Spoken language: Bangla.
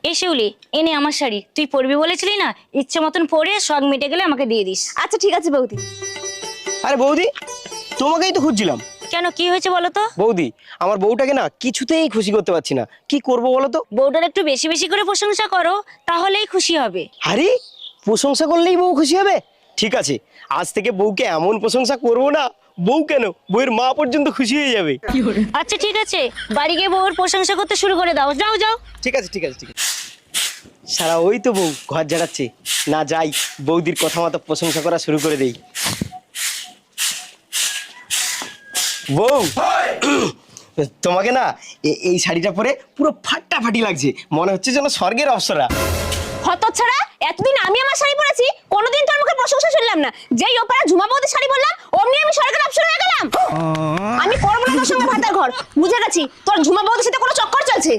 এই শিউলি, এনে আমার শাড়ি, তুই পরবি বলেছিলি না, ইচ্ছে মতন পরে শখ মিটে গেলে আমাকে দিয়ে দিস। আচ্ছা ঠিক আছে বৌদি। আরে বৌদি, তোমাকেই তো খুঁজছিলাম। কেন, কি হয়েছে বলো তো? বৌদি, আমার বউটাকে না কিছুতেই খুশি করতে পারছি না, কি করব বলো তো? বউটার একটু বেশি বেশি করে প্রশংসা করো, তাহলেই খুশি হবে। আরে প্রশংসা করলেই বউ খুশি হবে? ঠিক আছে, আজ থেকে বউকে এমন প্রশংসা করবো না, বউ কেন বউয়ের মা পর্যন্ত খুশি হয়ে যাবে। আচ্ছা ঠিক আছে, বাড়ি গিয়ে বউর প্রশংসা করতে শুরু করে দাও, যাও যাও। ঠিক আছে ঠিক আছে ঠিক আছে। সারা ওই তো বউ ঘর ঝাড়াচ্ছে, না যাই বৌদির কথা মতো প্রশংসা করা শুরু করে দেই। বউ, তোমাকে না এই শাড়িটা পরে পুরো ফাটাফাটি লাগছে, মনে হচ্ছে যেন স্বর্গের অপ্সরা। হতচ্ছাড়া, এতদিন আমি আমার শাড়ি পরেছি, কোনোদিন তোর মুখে প্রশংসা শুনলাম না। যেই ওপারা ঝুমা বৌদির শাড়ি বললাম, অমনি আমি স্বর্গের অপশন হয়ে গেলাম। আমি করবো না তোর সঙ্গে ভাতার ঘর, বুঝে গেছি তোর ঝুমা বৌদির সাথে কোনো চক্কর চলছে।